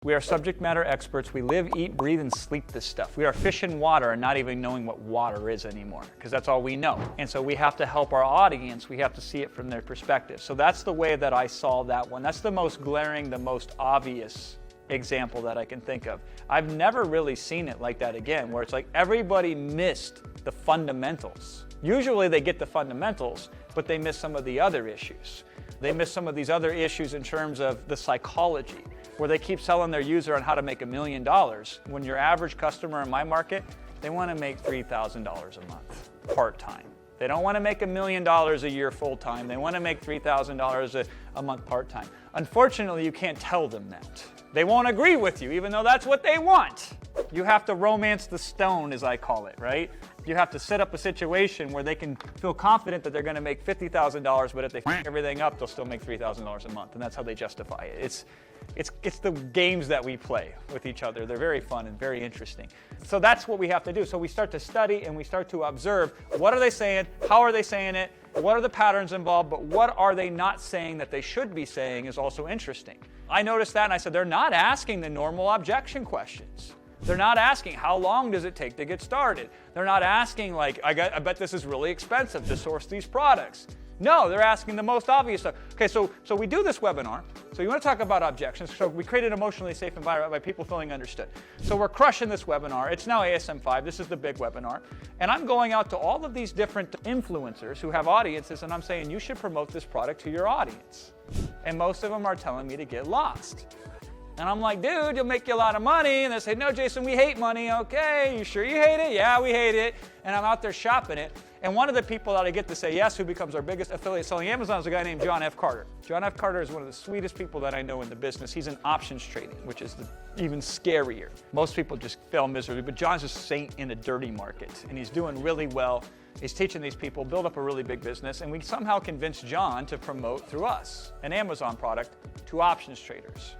We are subject matter experts. We live, eat, breathe, and sleep this stuff. We are fish in water and not even knowing what water is anymore, because that's all we know. And so we have to help our audience. We have to see it from their perspective. So that's the way that I saw that one. That's the most glaring, the most obvious example that I can think of. I've never really seen it like that again, where it's like everybody missed the fundamentals. Usually they get the fundamentals, but they miss some of the other issues. They miss some of these other issues in terms of the psychology, where they keep selling their user on how to make $1 million. When your average customer in my market, they want to make $3,000 a month, part-time. They don't want to make $1 million a year full-time. They want to make $3,000 a month part-time. Unfortunately, you can't tell them that. They won't agree with you, even though that's what they want. You have to romance the stone, as I call it, right? You have to set up a situation where they can feel confident that they're going to make $50,000, but if they f everything up, they'll still make $3,000 a month, and that's how they justify it. It's the games that we play with each other. They're very fun and very interesting. So that's what we have to do. So we start to study and we start to observe, what are they saying? How are they saying it? What are the patterns involved? But what are they not saying that they should be saying is also interesting. I noticed that and I said, they're not asking the normal objection questions. They're not asking, how long does it take to get started? They're not asking, like, I bet this is really expensive to source these products. No, they're asking the most obvious stuff. Okay, so we do this webinar. So you want to talk about objections. So we create an emotionally safe environment by people feeling understood. So we're crushing this webinar. It's now ASM 5. This is the big webinar. And I'm going out to all of these different influencers who have audiences, and I'm saying, you should promote this product to your audience. And most of them are telling me to get lost. And I'm like, dude, you'll make you a lot of money. And they say, no, Jason, we hate money. Okay, you sure you hate it? Yeah, we hate it. And I'm out there shopping it. And one of the people that I get to say yes, who becomes our biggest affiliate selling Amazon, is a guy named John F. Carter. John F. Carter is one of the sweetest people that I know in the business. He's in options trading, which is even scarier. Most people just fail miserably, but John's a saint in a dirty market. And he's doing really well. He's teaching these people, build up a really big business, and we somehow convinced John to promote through us an Amazon product to options traders.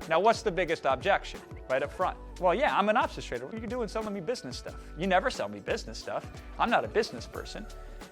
Now, what's the biggest objection right up front? Well, yeah, I'm an options trader. What are you doing selling me business stuff? You never sell me business stuff. I'm not a business person.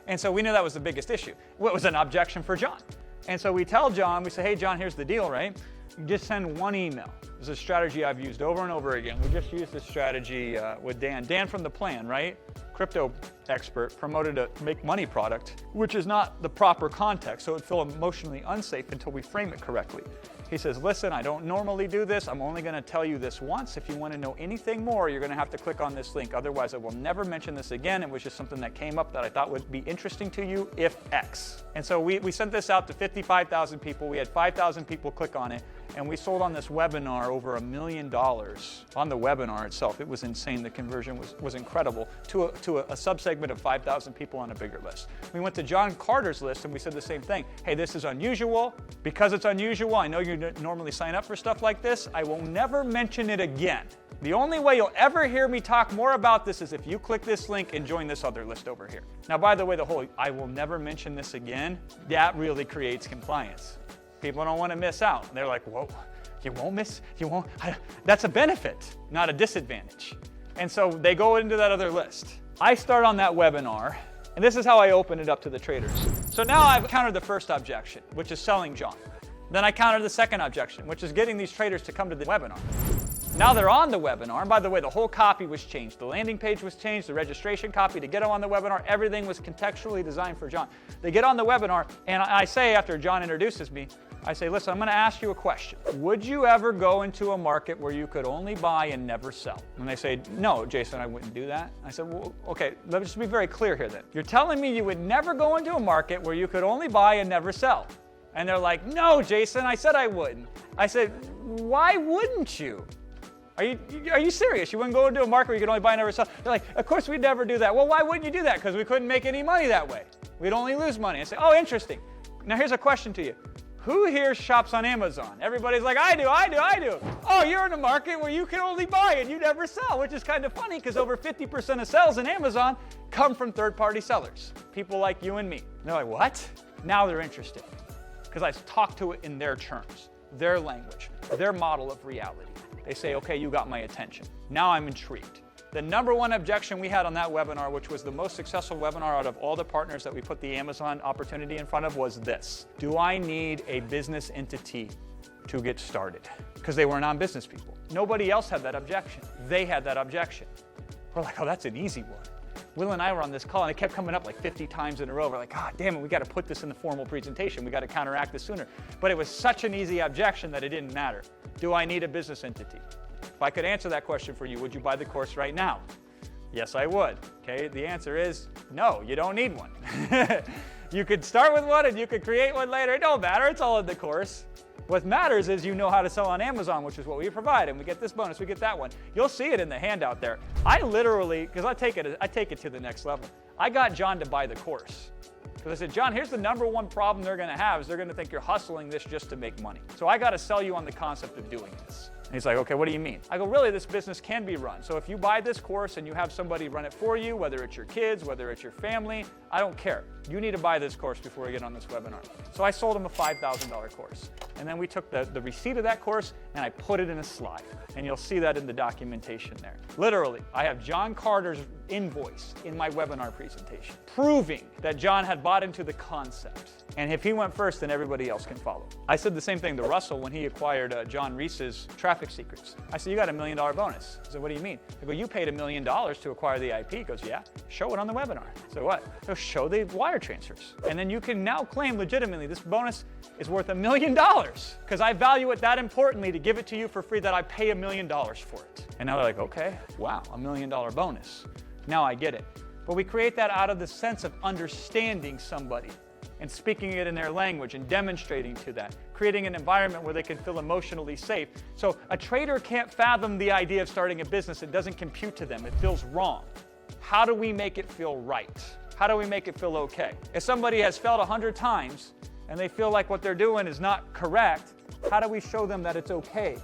And so we knew that was the biggest issue. Well, it was an objection for John. And so we tell John, we say, hey, John, here's the deal, right? You just send one email. This is a strategy I've used over and over again. We just used this strategy with Dan. Dan from The Plan, right? Crypto expert, promoted a make money product, which is not the proper context, so it would feel emotionally unsafe until we frame it correctly. He says, listen, I don't normally do this. I'm only going to tell you this once. If you want to know anything more, you're going to have to click on this link. Otherwise, I will never mention this again. It was just something that came up that I thought would be interesting to you if X. And so we sent this out to 55,000 people. We had 5,000 people click on it. And we sold on this webinar over $1 million on the webinar itself. It was insane. The conversion was incredible to a subsegment of 5,000 people on a bigger list. We went to John Carter's list and we said the same thing. Hey, this is unusual. Because it's unusual, I know you normally sign up for stuff like this. I will never mention it again. The only way you'll ever hear me talk more about this is if you click this link and join this other list over here. Now, by the way, the whole I will never mention this again, that really creates compliance. People don't want to miss out. They're like, whoa, you won't. That's a benefit, not a disadvantage. And so they go into that other list. I start on that webinar, and this is how I open it up to the traders. So now I've countered the first objection, which is selling John. Then I countered the second objection, which is getting these traders to come to the webinar. Now they're on the webinar, and by the way, the whole copy was changed. The landing page was changed, the registration copy to get them on the webinar, everything was contextually designed for John. They get on the webinar, and I say, after John introduces me, I say, listen, I'm going to ask you a question. Would you ever go into a market where you could only buy and never sell? And they say, no, Jason, I wouldn't do that. I said, well, okay, let me just be very clear here then. You're telling me you would never go into a market where you could only buy and never sell. And they're like, no, Jason, I said I wouldn't. I said, why wouldn't you? Are you serious? You wouldn't go into a market where you could only buy and never sell? They're like, of course we'd never do that. Well, why wouldn't you do that? Because we couldn't make any money that way. We'd only lose money. I say, oh, interesting. Now here's a question to you. Who here shops on Amazon? Everybody's like, I do. Oh, you're in a market where you can only buy and you never sell, which is kind of funny because over 50% of sales in Amazon come from third-party sellers, people like you and me. And they're like, what? Now they're interested because I talk to it in their terms, their language, their model of reality. They say, okay, you got my attention. Now I'm intrigued. The number one objection we had on that webinar, which was the most successful webinar out of all the partners that we put the Amazon opportunity in front of, was this. Do I need a business entity to get started because they were non-business people. Nobody else had that objection. They had that objection. We're like, oh, that's an easy one. Will and I were on this call, and it kept coming up like 50 times in a row. We're like, God damn it, we got to put this in the formal presentation. We got to counteract this sooner. But it was such an easy objection that it didn't matter. Do I need a business entity? If I could answer that question for you, would you buy the course right now? Yes, I would. Okay, the answer is no, you don't need one. You could start with one and you could create one later. It don't matter, it's all in the course. What matters is you know how to sell on Amazon, which is what we provide, and we get this bonus, we get that one. You'll see it in the handout there. I literally, because I take it to the next level. I got John to buy the course. Because I said, John, here's the number one problem they're going to have is they're going to think you're hustling this just to make money. So I got to sell you on the concept of doing this. And he's like, okay, what do you mean? I go, really, this business can be run. So if you buy this course and you have somebody run it for you, whether it's your kids, whether it's your family, I don't care. You need to buy this course before we get on this webinar. So I sold him a $5,000 course. And then we took the receipt of that course and I put it in a slide. And you'll see that in the documentation there. Literally, I have John Carter's invoice in my webinar presentation, proving that John had bought into the concept. And if he went first, then everybody else can follow. I said the same thing to Russell when he acquired John Reese's Traffic Secrets. I said, you got $1 million bonus. I said, what do you mean? I go, you paid $1 million to acquire the IP. He goes, yeah. Show it on the webinar. So what? So show the wire transfers. And then you can now claim legitimately this bonus is worth $1 million because I value it that importantly to give it to you for free that I pay $1 million for it. And now they're like, okay, wow, $1 million bonus. Now I get it. But we create that out of the sense of understanding somebody and speaking it in their language and demonstrating to that, creating an environment where they can feel emotionally safe. So a trader can't fathom the idea of starting a business. It doesn't compute to them. It feels wrong. How do we make it feel right? How do we make it feel okay? If somebody has failed 100 times and they feel like what they're doing is not correct, how do we show them that it's okay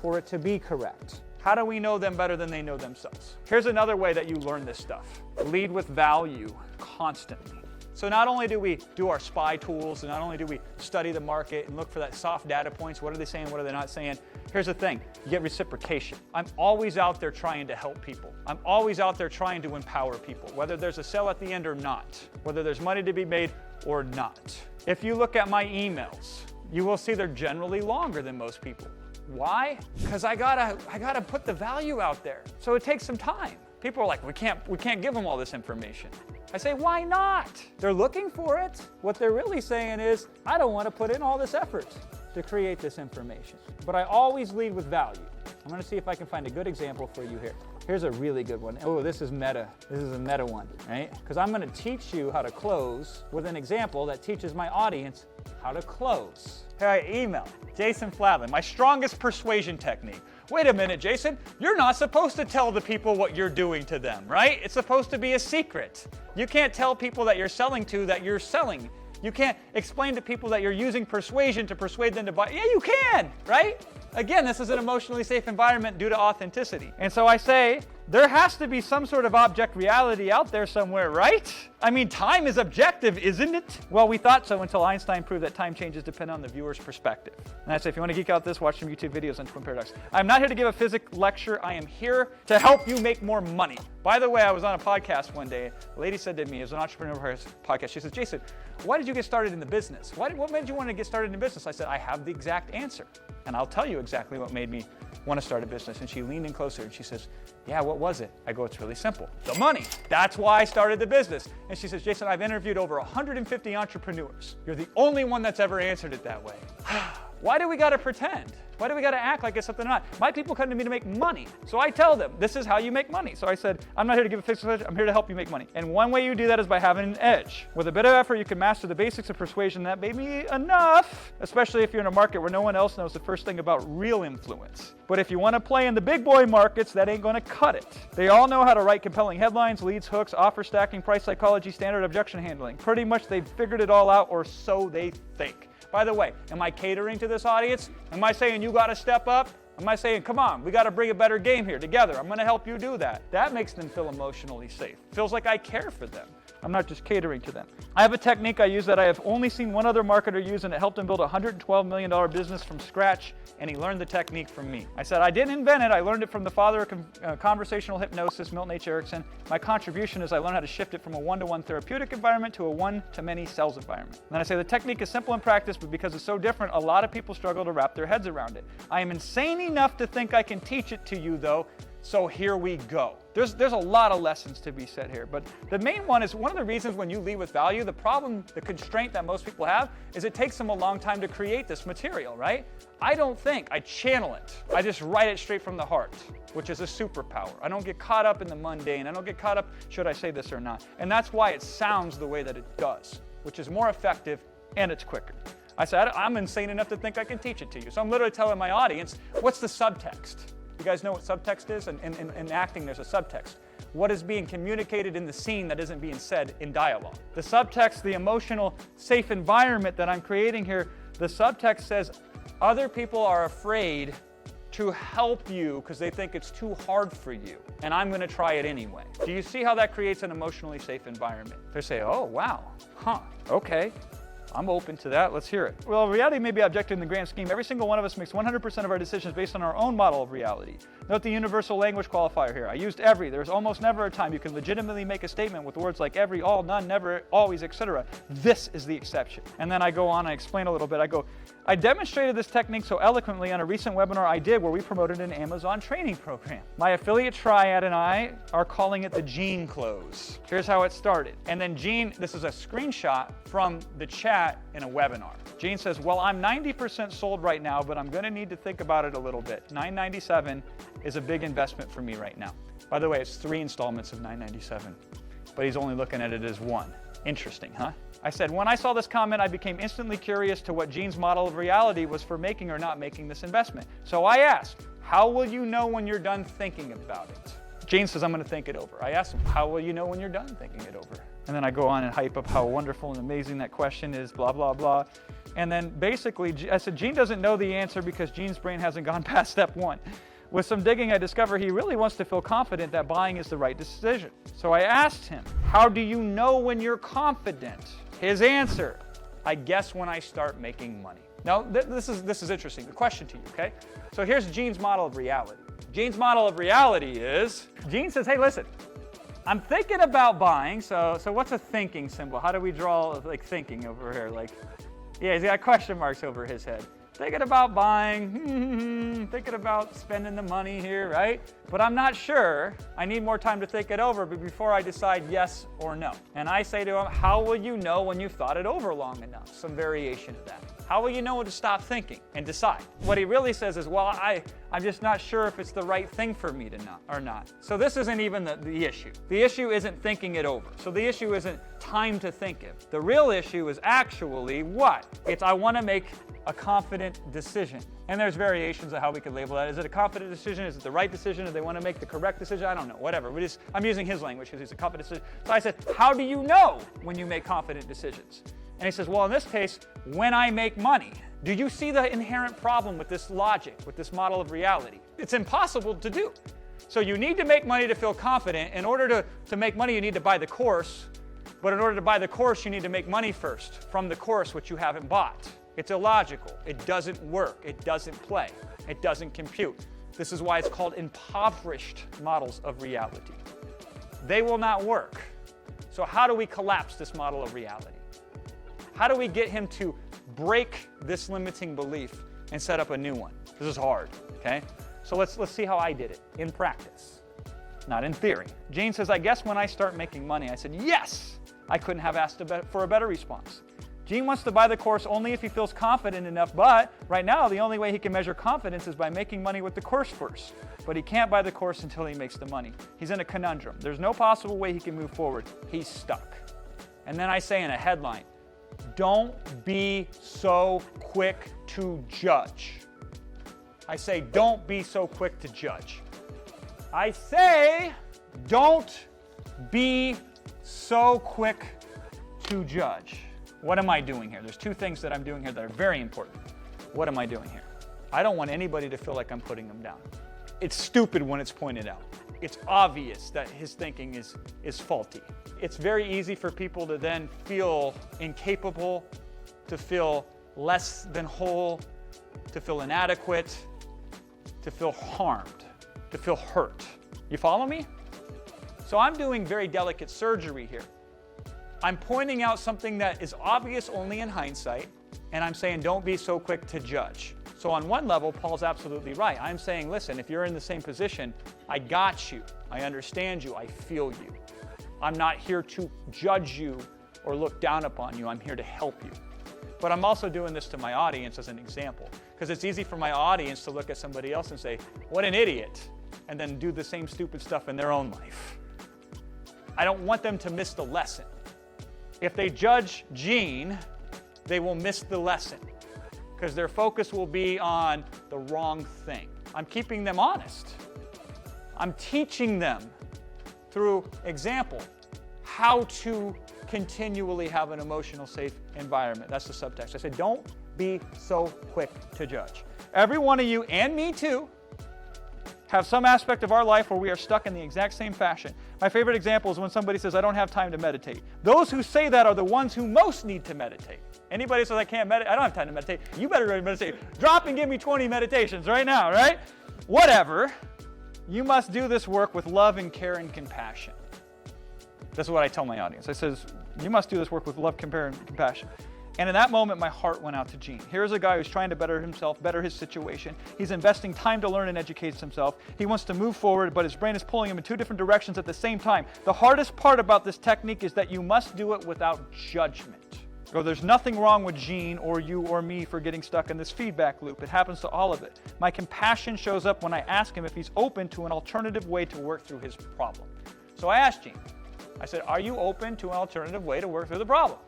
for it to be correct? How do we know them better than they know themselves? Here's another way that you learn this stuff. Lead with value constantly. So not only do we do our spy tools, and not only do we study the market and look for that soft data points, what are they saying, what are they not saying? Here's the thing, you get reciprocation. I'm always out there trying to help people. I'm always out there trying to empower people, whether there's a sale at the end or not, whether there's money to be made or not. If you look at my emails, you will see they're generally longer than most people. Why? Because I gotta put the value out there. So it takes some time. People are like, we can't give them all this information. I say, why not? They're looking for it. What they're really saying is, I don't want to put in all this effort to create this information. But I always lead with value. I'm going to see if I can find a good example for you here. Here's a really good one. Oh, this is meta. This is a meta one, right? Because I'm going to teach you how to close with an example that teaches my audience how to close. All right, email. Jason Fladlien, my strongest persuasion technique. Wait a minute, Jason, you're not supposed to tell the people what you're doing to them, right? It's supposed to be a secret. You can't tell people that you're selling to that you're selling. You can't explain to people that you're using persuasion to persuade them to buy. Yeah, you can, right? Again, this is an emotionally safe environment due to authenticity. And so I say, there has to be some sort of object reality out there somewhere, right? I mean, time is objective, isn't it? Well, we thought so until Einstein proved that time changes depend on the viewer's perspective. And I say, if you want to geek out this, watch some YouTube videos on twin paradox. I'm not here to give a physics lecture. I am here to help you make more money. By the way, I was on a podcast one day. A lady said to me, it was an entrepreneur podcast, she says, Jason, why did you get started in the business? What made you want to get started in business? I said, I have the exact answer. And I'll tell you exactly what made me want to start a business. And she leaned in closer and she says, yeah, what was it? I go, it's really simple. The money. That's why I started the business. And she says, Jason, I've interviewed over 150 entrepreneurs. You're the only one that's ever answered it that way. Why do we got to pretend? Why do we got to act like it's something not? My people come to me to make money. So I tell them, this is how you make money. So I said, I'm not here to give a fixed message. I'm here to help you make money. And one way you do that is by having an edge. With a bit of effort, you can master the basics of persuasion. That may be enough, especially if you're in a market where no one else knows the first thing about real influence. But if you want to play in the big boy markets, that ain't going to cut it. They all know how to write compelling headlines, leads, hooks, offer stacking, price psychology, standard objection handling. Pretty much they've figured it all out, or so they think. By the way, am I catering to this audience? Am I saying you got to step up? Am I saying, come on, we got to bring a better game here together. I'm going to help you do that. That makes them feel emotionally safe. Feels like I care for them. I'm not just catering to them. I have a technique I use that I have only seen one other marketer use, and it helped him build a $112 million business from scratch, and he learned the technique from me. I said, I didn't invent it. I learned it from the father of conversational hypnosis, Milton H. Erickson. My contribution is I learned how to shift it from a one-to-one therapeutic environment to a one-to-many sales environment. And then I say the technique is simple in practice, but because it's so different, a lot of people struggle to wrap their heads around it. I am insane enough to think I can teach it to you, though, so here we go. There's a lot of lessons to be said here, but the main one is one of the reasons when you lead with value, the problem, the constraint that most people have is it takes them a long time to create this material, right? I don't think, I channel it. I just write it straight from the heart, which is a superpower. I don't get caught up in the mundane. I don't get caught up, should I say this or not? And that's why it sounds the way that it does, which is more effective and it's quicker. I said, I'm insane enough to think I can teach it to you. So I'm literally telling my audience, what's the subtext? You guys know what subtext is? In acting, there's a subtext. What is being communicated in the scene that isn't being said in dialogue? The subtext, the emotional, safe environment that I'm creating here, the subtext says other people are afraid to help you because they think it's too hard for you, and I'm going to try it anyway. Do you see how that creates an emotionally safe environment? They say, oh, wow, okay. I'm open to that. Let's hear it. Well, reality may be objective in the grand scheme. Every single one of us makes 100% of our decisions based on our own model of reality. Note the universal language qualifier here. I used every. There's almost never a time you can legitimately make a statement with words like every, all, none, never, always, etc. This is the exception. And then I go on and explain a little bit. I demonstrated this technique so eloquently on a recent webinar I did where we promoted an Amazon training program. My affiliate Triad and I are calling it the Gene Close. Here's how it started. And then Gene, this is a screenshot from the chat in a webinar. Gene says, well, I'm 90% sold right now, but I'm going to need to think about it a little bit. $997 is a big investment for me right now. By the way, it's 3 installments of $997, but he's only looking at it as 1. Interesting, huh? I said, when I saw this comment, I became instantly curious to what Gene's model of reality was for making or not making this investment. So I asked, how will you know when you're done thinking about it? Gene says, I'm going to think it over. I asked him, how will you know when you're done thinking it over? And then I go on and hype up how wonderful and amazing that question is, blah, blah, blah. And then basically, I said, Gene doesn't know the answer because Gene's brain hasn't gone past step 1. With some digging, I discover he really wants to feel confident that buying is the right decision. So I asked him, how do you know when you're confident? His answer, I guess when I start making money. Now, this is interesting. The question to you, okay? So here's Gene's model of reality. Gene's model of reality is, Gene says, hey, listen, I'm thinking about buying, so what's a thinking symbol? How do we draw like thinking over here? Like, yeah, he's got question marks over his head. Thinking about buying, thinking about spending the money here, right? But I'm not sure. I need more time to think it over before I decide yes or no. And I say to him, how will you know when you've thought it over long enough? Some variation of that. How will you know when to stop thinking and decide? What he really says is, well, I'm just not sure if it's the right thing for me to not. So this isn't even the issue. The issue isn't thinking it over. So the issue isn't time to think it. The real issue is actually what? It's I want to make a confident decision. And there's variations of how we could label that. Is it a confident decision? Is it the right decision? Do they want to make the correct decision? I don't know, whatever. I'm using his language because he's a confident decision. So I said, how do you know when you make confident decisions? And he says, well, in this case, when I make money. Do you see the inherent problem with this logic, with this model of reality? It's impossible to do. So you need to make money to feel confident. In order to make money, you need to buy the course. But in order to buy the course, you need to make money first from the course which you haven't bought. It's illogical. It doesn't work. It doesn't play. It doesn't compute. This is why it's called impoverished models of reality. They will not work. So how do we collapse this model of reality? How do we get him to break this limiting belief and set up a new one? This is hard, okay? So let's see how I did it in practice, not in theory. Gene says, I guess when I start making money. I said, yes! I couldn't have asked for a better response. Gene wants to buy the course only if he feels confident enough, but right now the only way he can measure confidence is by making money with the course first. But he can't buy the course until he makes the money. He's in a conundrum. There's no possible way he can move forward. He's stuck. And then I say in a headline, don't be so quick to judge. I say, don't be so quick to judge. I say, don't be so quick to judge. What am I doing here? There's 2 things that I'm doing here that are very important. What am I doing here? I don't want anybody to feel like I'm putting them down. It's stupid when it's pointed out. It's obvious that his thinking is faulty. It's very easy for people to then feel incapable, to feel less than whole, to feel inadequate, to feel harmed, to feel hurt. You follow me? So I'm doing very delicate surgery here. I'm pointing out something that is obvious only in hindsight, and I'm saying don't be so quick to judge. So on one level, Paul's absolutely right. I'm saying, listen, if you're in the same position, I got you. I understand you. I feel you. I'm not here to judge you or look down upon you. I'm here to help you. But I'm also doing this to my audience as an example, because it's easy for my audience to look at somebody else and say, what an idiot, and then do the same stupid stuff in their own life. I don't want them to miss the lesson. If they judge Gene, they will miss the lesson, because their focus will be on the wrong thing. I'm keeping them honest. I'm teaching them through example how to continually have an emotional safe environment. That's the subtext. I said, don't be so quick to judge. Every one of you, and me too, have some aspect of our life where we are stuck in the exact same fashion. My favorite example is when somebody says, I don't have time to meditate. Those who say that are the ones who most need to meditate. Anybody says, I can't meditate, I don't have time to meditate, you better go meditate. Drop and give me 20 meditations right now, right? Whatever. You must do this work with love and care and compassion. That's what I tell my audience. I says, you must do this work with love, care, and compassion. And in that moment, my heart went out to Gene. Here's a guy who's trying to better himself, better his situation. He's investing time to learn and educate himself. He wants to move forward, but his brain is pulling him in two different directions at the same time. The hardest part about this technique is that you must do it without judgment. So there's nothing wrong with Gene or you or me for getting stuck in this feedback loop. It happens to all of it. My compassion shows up when I ask him if he's open to an alternative way to work through his problem. So I asked Gene, I said, are you open to an alternative way to work through the problem?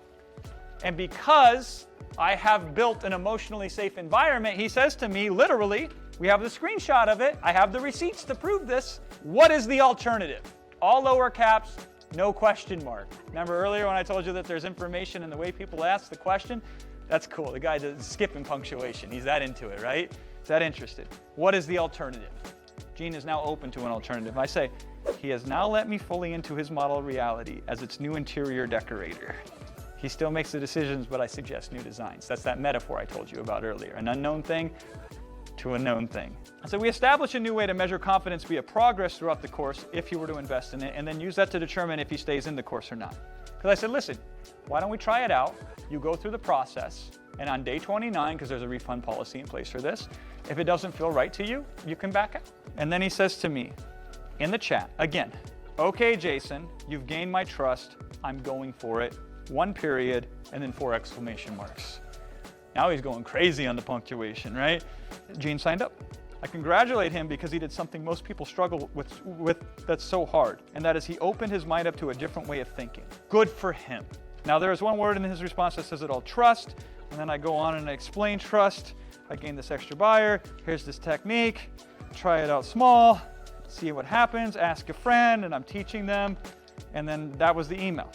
And because I have built an emotionally safe environment, he says to me, literally, we have the screenshot of it, I have the receipts to prove this, what is the alternative? All lower caps, no question mark. Remember earlier when I told you that there's information in the way people ask the question? That's cool. The guy does skipping punctuation. He's that into it, right? He's that interested. What is the alternative? Gene is now open to an alternative. I say, he has now let me fully into his model reality as its new interior decorator. He still makes the decisions, but I suggest new designs. That's that metaphor I told you about earlier. An unknown thing to a known thing. So we establish a new way to measure confidence via progress throughout the course if you were to invest in it, and then use that to determine if he stays in the course or not. Because I said, listen, why don't we try it out? You go through the process, and on day 29, because there's a refund policy in place for this, if it doesn't feel right to you, you can back out. And then he says to me in the chat, again, okay, Jason, you've gained my trust. I'm going for it. 1 period, and then 4 exclamation marks. Now he's going crazy on the punctuation, right? Gene signed up. I congratulate him because he did something most people struggle with that's so hard, and that is he opened his mind up to a different way of thinking. Good for him. Now there is one word in his response that says it all, trust, and then I go on and I explain trust. I gained this extra buyer. Here's this technique. Try it out small. See what happens. Ask a friend, and I'm teaching them. And then that was the email.